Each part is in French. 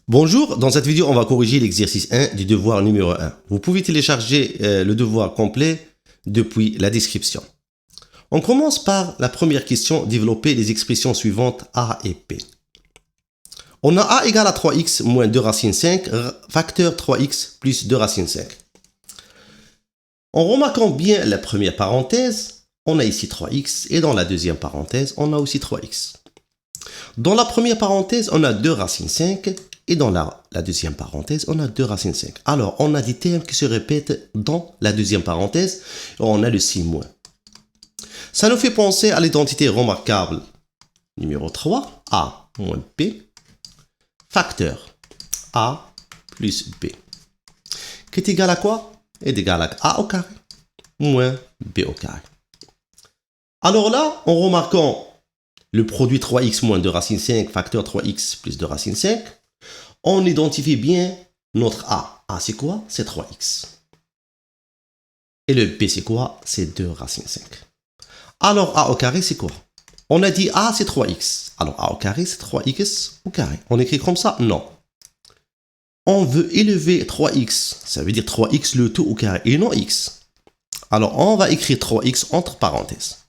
Bonjour, dans cette vidéo, on va corriger l'exercice 1 du devoir numéro 1. Vous pouvez télécharger le devoir complet depuis la description. On commence par la première question, développer les expressions suivantes A et P. On a A égale à 3x moins 2 racine 5, facteur 3x plus 2 racine 5. En remarquant bien la première parenthèse, on a ici 3x et dans la deuxième parenthèse, on a aussi 3x. Dans la première parenthèse, on a 2 racine 5 et dans la deuxième parenthèse, on a 2 racine 5. Alors, on a des termes qui se répètent dans la deuxième parenthèse et on a le signe moins. Ça nous fait penser à l'identité remarquable numéro 3, A moins P, facteur A plus B, qui est égal à quoi? Est égal à A au carré moins B au carré. Alors là, en remarquant le produit 3x moins 2 racine 5, facteur 3x plus 2 racine 5, on identifie bien notre A. A, c'est quoi? C'est 3x. Et le B, c'est quoi? C'est 2 racine 5. Alors, A au carré, c'est quoi? On a dit A, c'est 3x. Alors, A au carré, c'est 3x au carré. On écrit comme ça? Non. On veut élever 3x. Ça veut dire 3x le tout au carré et non x. Alors, on va écrire 3x entre parenthèses.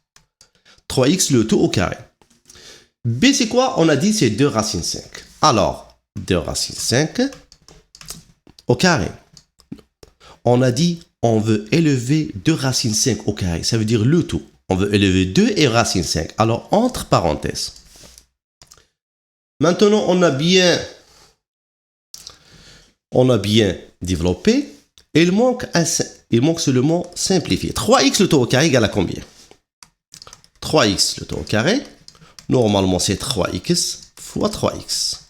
3x le tout au carré. B, c'est quoi? On a dit c'est 2 racine 5. Alors, 2 racine 5 au carré. On a dit on veut élever 2 racine 5 au carré. Ça veut dire le tout. On veut élever 2 et racine 5. Alors, entre parenthèses. Maintenant, on a bien développé. Et il manque seulement simplifier. 3x le tout au carré égale à combien? 3x le tout au carré. Normalement, c'est 3x fois 3x.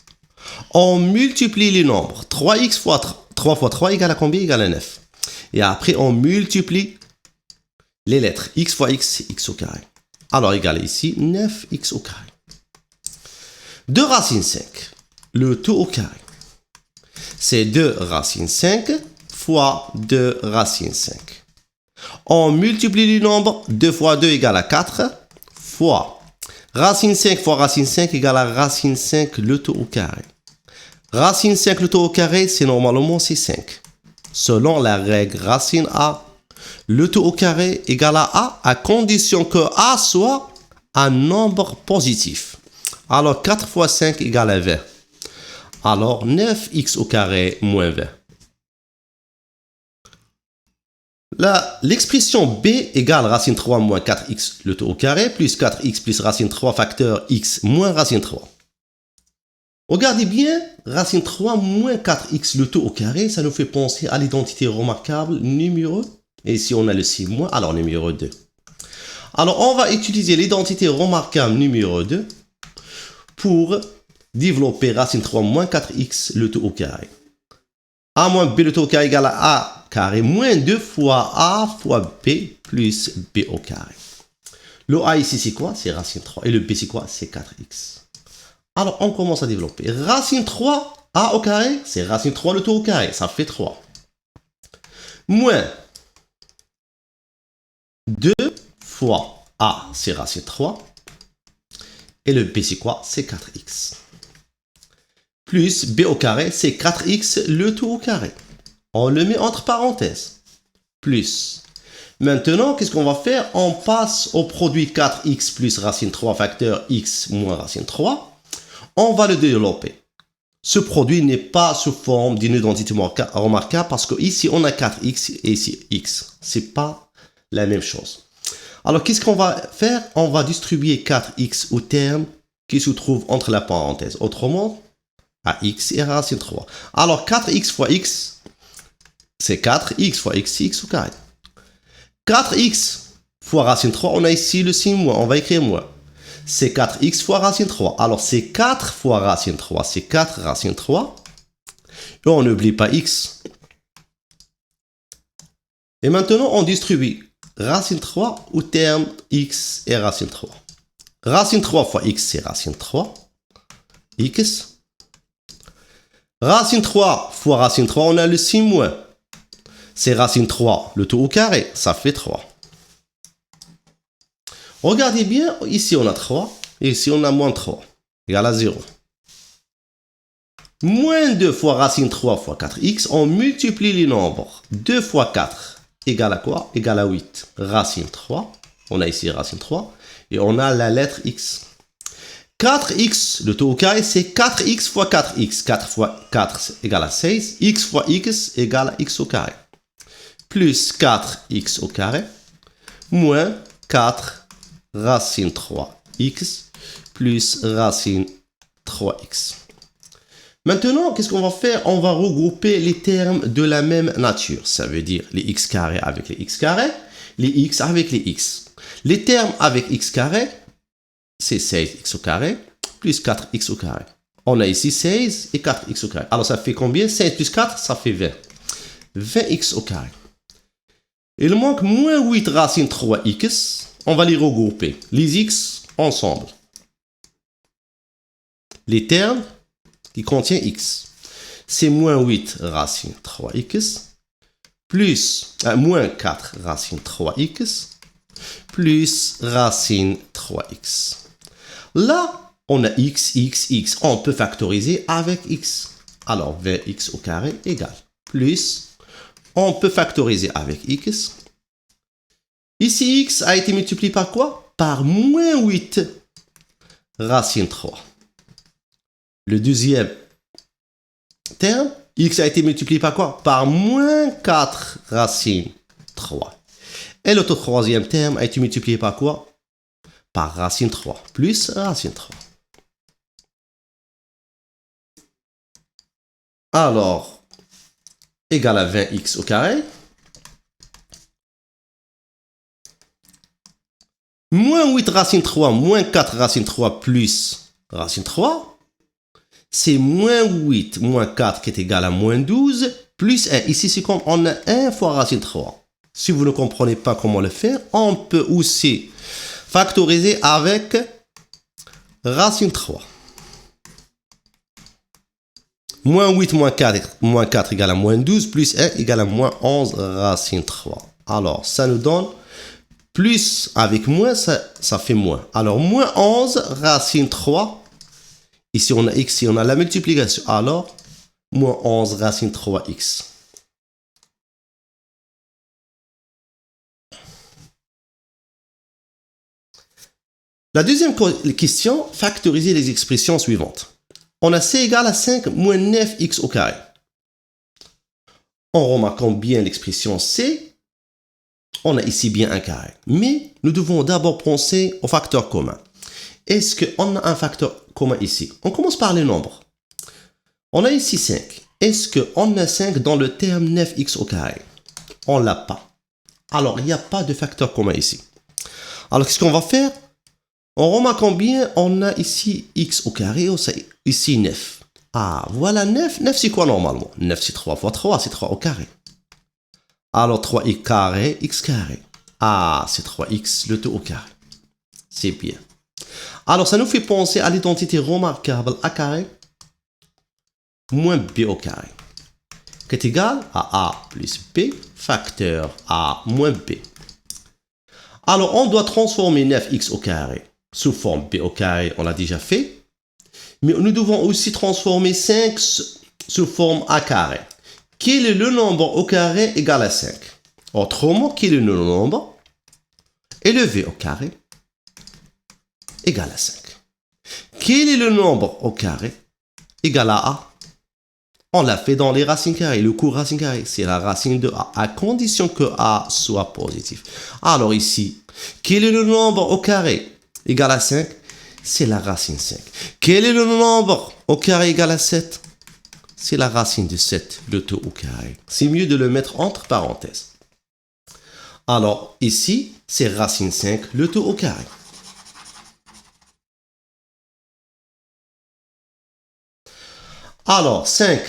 On multiplie les nombres. 3x fois 3 fois 3 égale à combien? Égale à 9. Et après, on multiplie les lettres. X fois x, c'est x au carré. Alors, égal ici, 9x au carré. 2 racine 5. Le tout au carré. C'est 2 racine 5 fois 2 racine 5. On multiplie les nombres. 2 fois 2 égale à 4 fois racine 5 fois racine 5 égale à racine 5 le tout au carré. Racine 5 le tout au carré, c'est normalement c'est 5. Selon la règle racine A, le tout au carré égale à condition que A soit un nombre positif. Alors 4 fois 5 égale à 20. Alors 9x au carré moins 20. L'expression B égale racine 3 moins 4x le tout au carré plus 4x plus racine 3 facteur x moins racine 3. Regardez bien, racine 3 moins 4x le tout au carré, ça nous fait penser à l'identité remarquable numéro, et ici on a le signe moins, alors numéro 2. Alors on va utiliser l'identité remarquable numéro 2 pour développer racine 3 moins 4x le tout au carré. A moins B le tout au carré égale à A carré moins 2 fois A fois B plus B au carré. Le A ici c'est quoi? C'est racine 3. Et le B c'est quoi? C'est 4x. Alors on commence à développer. Racine 3, A au carré, c'est racine 3 le tout au carré. Ça fait 3. Moins 2 fois A, c'est racine 3. Et le B c'est quoi? C'est 4x. Plus B au carré, c'est 4x le tout au carré. On le met entre parenthèses. Plus. Maintenant, qu'est-ce qu'on va faire? On passe au produit 4x plus racine 3 facteur x moins racine 3. On va le développer. Ce produit n'est pas sous forme d'une identité remarquable parce qu'ici, on a 4x et ici x. Ce n'est pas la même chose. Alors, qu'est-ce qu'on va faire? On va distribuer 4x au terme qui se trouve entre la parenthèse. Autrement, à x et racine 3. Alors, 4x fois x, c'est 4x fois x, c'est x au carré. 4x fois racine 3, on a ici le signe moins. On va écrire moins. C'est 4x fois racine 3. Alors, c'est 4 fois racine 3. C'est 4 racine 3. Et on n'oublie pas x. Et maintenant, on distribue racine 3 au terme x et racine 3. Racine 3 fois x, c'est racine 3. X. Racine 3 fois racine 3, on a le signe moins. C'est racine 3, le tout au carré, ça fait 3. Regardez bien, ici on a 3, et ici on a moins 3, égale à 0. Moins 2 fois racine 3 fois 4x, on multiplie les nombres. 2 fois 4 égale à quoi? Égale à 8. Racine 3, on a ici racine 3, et on a la lettre x. 4x, le taux au carré, c'est 4x fois 4x. 4 fois 4 égale à 16. X fois x égale à x au carré. Plus 4x au carré, moins 4 racine 3x, plus racine 3x. Maintenant, qu'est-ce qu'on va faire? On va regrouper les termes de la même nature. Ça veut dire les x carrés avec les x carrés, les x avec les x. Les termes avec x carré, c'est 16x au carré plus 4x au carré. On a ici 16 et 4x au carré. Alors ça fait combien? 16 plus 4, ça fait 20. 20x au carré. Il manque moins 8 racine 3x. On va les regrouper. Les x ensemble. Les termes qui contiennent x. C'est moins 8 racine 3x plus moins 4 racine 3x plus racine 3x. Là, on a x. On peut factoriser avec x. Alors, 20x au carré égale plus, on peut factoriser avec x. Ici, x a été multiplié par quoi? Par moins 8 racine 3. Le deuxième terme, x a été multiplié par quoi? Par moins 4 racine 3. Et le troisième terme a été multiplié par quoi? Par racine 3 plus racine 3. Alors, égal à 20x au carré. Moins 8 racine 3, moins 4 racine 3 plus racine 3. C'est moins 8, moins 4 qui est égal à moins 12, plus 1. Ici, c'est comme on a 1 fois racine 3. Si vous ne comprenez pas comment le faire, on peut aussi factoriser avec racine 3. Moins 8 moins 4 égale à moins 12, plus 1 égale à moins 11 racine 3. Alors, ça nous donne plus avec moins, ça fait moins. Alors, moins 11 racine 3. Ici, on a x, ici, on a la multiplication. Alors, moins 11 racine 3x. La deuxième question, factoriser les expressions suivantes. On a c égale à 5 moins 9x au carré. En remarquant bien l'expression c, on a ici bien un carré. Mais nous devons d'abord penser au facteur commun. Est-ce qu'on a un facteur commun ici? On commence par les nombres. On a ici 5. Est-ce qu'on a 5 dans le terme 9x au carré? On ne l'a pas. Alors, il n'y a pas de facteur commun ici. Alors, qu'est-ce qu'on va faire? En remarquant bien, on a ici x au carré, ici 9. Ah, voilà 9. 9, c'est quoi normalement? 9, c'est 3 fois 3, c'est 3 au carré. Alors, 3x carré, x carré. Ah, c'est 3x, le tout au carré. C'est bien. Alors, ça nous fait penser à l'identité remarquable a carré moins b au carré, qui est égal à a plus b, facteur a moins b. Alors, on doit transformer 9x au carré sous forme b au carré, on l'a déjà fait. Mais nous devons aussi transformer 5 sous forme a carré. Quel est le nombre au carré égal à 5? Autrement, quel est le nombre élevé au carré égal à 5? Quel est le nombre au carré égal à a? On l'a fait dans les racines carrées. Le cours racine carrée, c'est la racine de a, à condition que a soit positif. Alors ici, quel est le nombre au carré égal à 5? C'est la racine 5. Quel est le nombre au carré égal à 7? C'est la racine de 7, le tout au carré. C'est mieux de le mettre entre parenthèses. Alors ici, c'est racine 5, le tout au carré. Alors 5,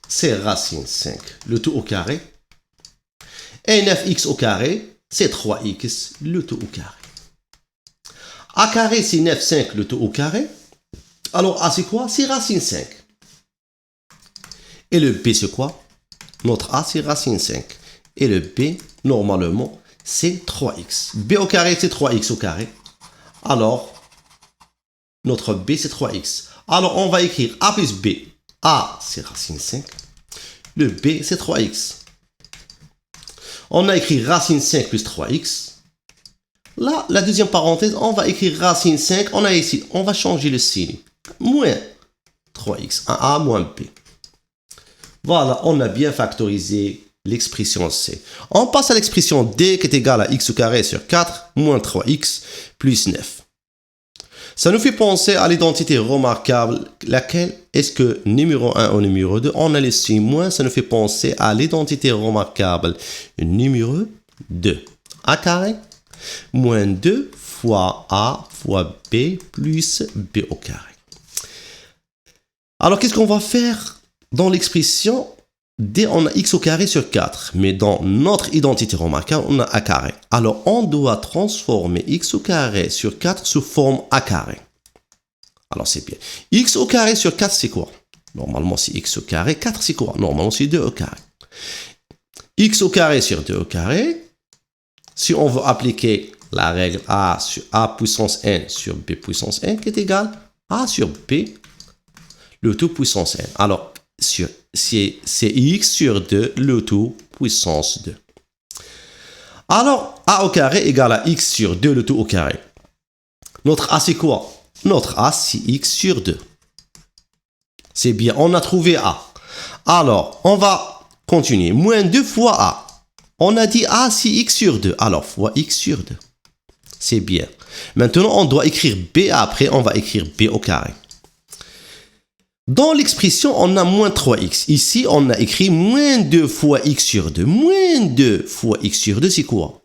c'est racine 5, le tout au carré. Et 9x au carré, c'est 3x, le tout au carré. A carré, c'est 9, 5, le tout au carré. Alors, A, c'est quoi? C'est racine 5. Et le B, c'est quoi? Notre A, c'est racine 5. Et le B, normalement, c'est 3x. B au carré, c'est 3x au carré. Alors, notre B, c'est 3x. Alors, on va écrire A plus B. A, c'est racine 5. Le B, c'est 3x. On a écrit racine 5 plus 3x. Là, la deuxième parenthèse, on va écrire racine 5. On a ici, on va changer le signe. Moins 3x. 1a moins b. Voilà, on a bien factorisé l'expression C. On passe à l'expression D qui est égale à x au carré sur 4 moins 3x plus 9. Ça nous fait penser à l'identité remarquable, laquelle est-ce que numéro 1 ou numéro 2, on a le signe moins, ça nous fait penser à l'identité remarquable numéro 2. A carré moins 2 fois A fois B plus B au carré. Alors qu'est-ce qu'on va faire dans l'expression D, on a x au carré sur 4, mais dans notre identité remarquable, on a a carré. Alors, on doit transformer x au carré sur 4 sous forme a carré. Alors, c'est bien. X au carré sur 4, c'est quoi? Normalement, c'est x au carré. 4, c'est quoi? Normalement, c'est 2 au carré. X au carré sur 2 au carré. Si on veut appliquer la règle a sur a puissance n sur b puissance n, qui est égal à a sur b, le tout puissance n. Alors, c'est x sur 2, le tout puissance 2. Alors, a au carré égale à x sur 2, le tout au carré. Notre a, c'est quoi? Notre a, c'est x sur 2. C'est bien, on a trouvé a. Alors, on va continuer. Moins 2 fois a. On a dit a, c'est x sur 2. Alors, fois x sur 2. C'est bien. Maintenant, on doit écrire b après. On va écrire b au carré. Dans l'expression, on a moins 3x. Ici, on a écrit moins 2 fois x sur 2. Moins 2 fois x sur 2, c'est quoi?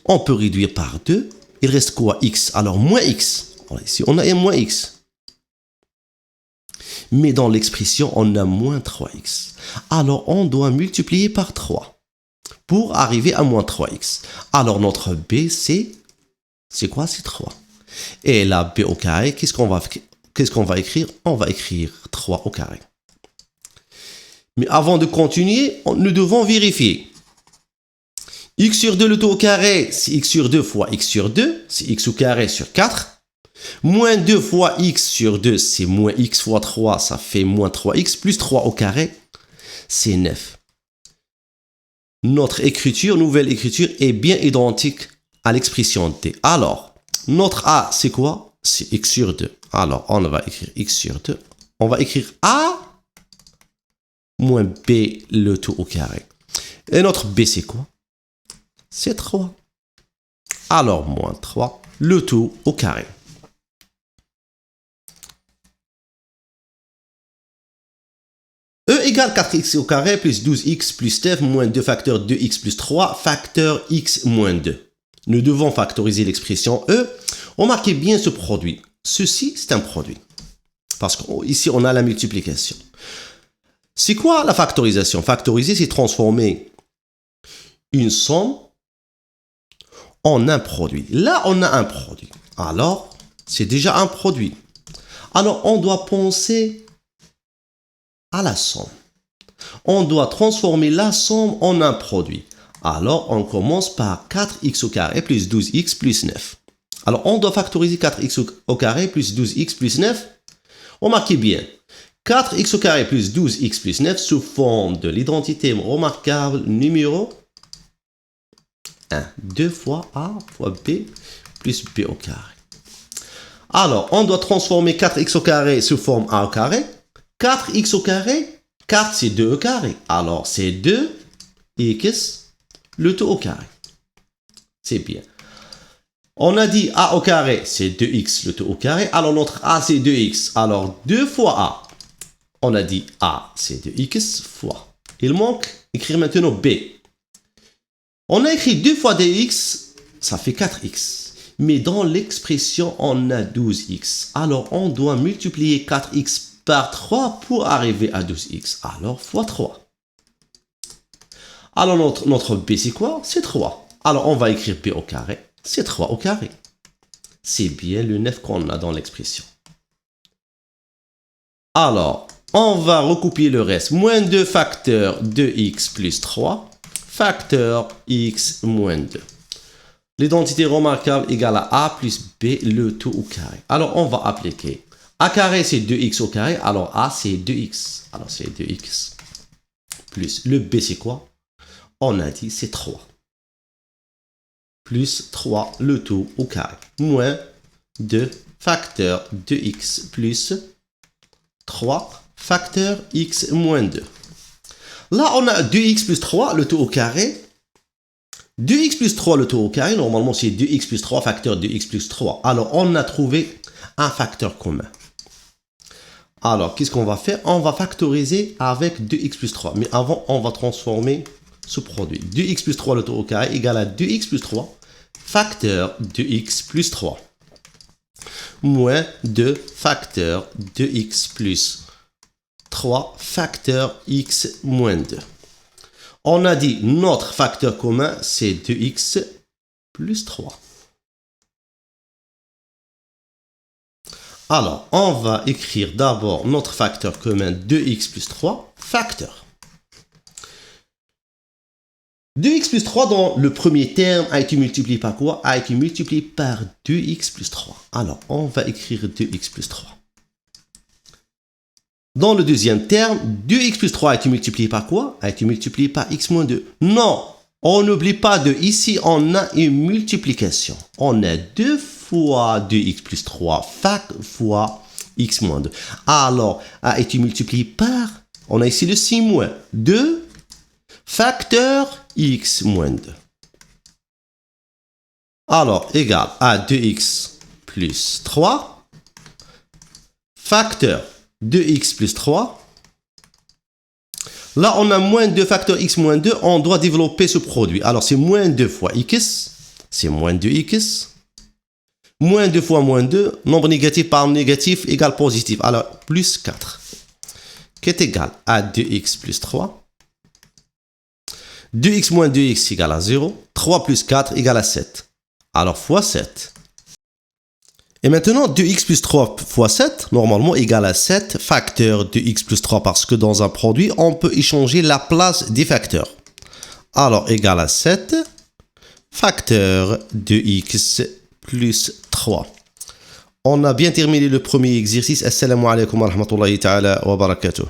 On peut réduire par 2. Il reste quoi? X. Alors, moins x. Alors, ici, on a un moins x. Mais dans l'expression, on a moins 3x. Alors, on doit multiplier par 3 pour arriver à moins 3x. Alors, notre b, c'est quoi? C'est 3. Et la b au carré, qu'est-ce qu'on va écrire? On va écrire 3 au carré. Mais avant de continuer, nous devons vérifier. X sur 2, le tout au carré, c'est x sur 2 fois x sur 2, c'est x au carré sur 4. Moins 2 fois x sur 2, c'est moins x fois 3, ça fait moins 3x, plus 3 au carré, c'est 9. Notre écriture, nouvelle écriture, est bien identique à l'expression D. Alors, notre A, c'est quoi? C'est x sur 2. Alors, on va écrire x sur 2. On va écrire A moins B, le tout au carré. Et notre B, c'est quoi? C'est 3. Alors, moins 3, le tout au carré. E égale 4x au carré plus 12x plus 9 moins 2 facteur 2x plus 3 facteur x moins 2. Nous devons factoriser l'expression E. Remarquez bien ce produit. Ceci, c'est un produit. Parce qu'ici, on a la multiplication. C'est quoi la factorisation? Factoriser, c'est transformer une somme en un produit. Là, on a un produit. Alors, c'est déjà un produit. Alors, on doit penser à la somme. On doit transformer la somme en un produit. Alors, on commence par 4x au carré plus 12x plus 9. Alors, on doit factoriser 4x au carré plus 12x plus 9. Remarquez bien, 4x au carré plus 12x plus 9 sous forme de l'identité remarquable numéro 1. 2 fois A fois B plus B au carré. Alors, on doit transformer 4x au carré sous forme A au carré. 4x au carré, 4 c'est 2 au carré. Alors, c'est 2x, le tout au carré. C'est bien. On a dit A au carré, c'est 2x, le tout au carré. Alors, notre A, c'est 2x. Alors, 2 fois A. On a dit A, c'est 2x fois. Il manque, écrire maintenant B. On a écrit 2 fois 2x, ça fait 4x. Mais dans l'expression, on a 12x. Alors, on doit multiplier 4x par 3 pour arriver à 12x. Alors, fois 3. Alors, notre B, c'est quoi? C'est 3. Alors, on va écrire B au carré. C'est 3 au carré. C'est bien le 9 qu'on a dans l'expression. Alors, on va recopier le reste. Moins 2 facteur 2x plus 3. Facteur x moins 2. L'identité remarquable égale à A plus B, le tout au carré. Alors, on va appliquer A carré, c'est 2x au carré. Alors A, c'est 2x. Alors c'est 2x. Plus le B, c'est quoi? On a dit, c'est 3. Plus 3, le tout au carré. Moins 2 facteur 2x plus 3 facteur x moins 2. Là, on a 2x plus 3, le tout au carré. 2x plus 3, le tout au carré. Normalement, c'est 2x plus 3 facteur 2x plus 3. Alors, on a trouvé un facteur commun. Alors, qu'est-ce qu'on va faire? On va factoriser avec 2x plus 3. Mais avant, on va transformer ce produit. 2x plus 3, le tout au carré, égale à 2x plus 3 facteur 2x plus 3. Moins 2 facteur 2x plus 3 facteur x moins 2. On a dit notre facteur commun, c'est 2x plus 3. Alors, on va écrire d'abord notre facteur commun 2x plus 3 facteur. 2x plus 3 dans le premier terme a été multiplié par quoi? A été multiplié par 2x plus 3. Alors, on va écrire 2x plus 3. Dans le deuxième terme, 2x plus 3 a été multiplié par quoi? A été multiplié par x moins 2. Non, on n'oublie pas de ici, on a une multiplication. On a 2 fois 2x plus 3 fac fois x moins 2. Alors, a été multiplié par, on a ici le 6 moins 2 facteur x moins 2. Alors, égal à 2x plus 3 facteur 2x plus 3. Là, on a moins 2 facteur x moins 2. On doit développer ce produit. Alors, c'est moins 2 fois x. C'est moins 2x. Moins 2 fois moins 2. Nombre négatif par négatif égale positif. Alors, plus 4. Qui est égal à 2x plus 3. 2x moins 2x égale à 0. 3 plus 4 égale à 7. Alors, fois 7. Et maintenant, 2x plus 3 fois 7, normalement, égale à 7 facteur de x plus 3, parce que dans un produit, on peut échanger la place des facteurs. Alors, égale à 7 facteur de x plus 3. On a bien terminé le premier exercice. Assalamu alaikum wa rahmatullahi ta'ala wa barakatuh.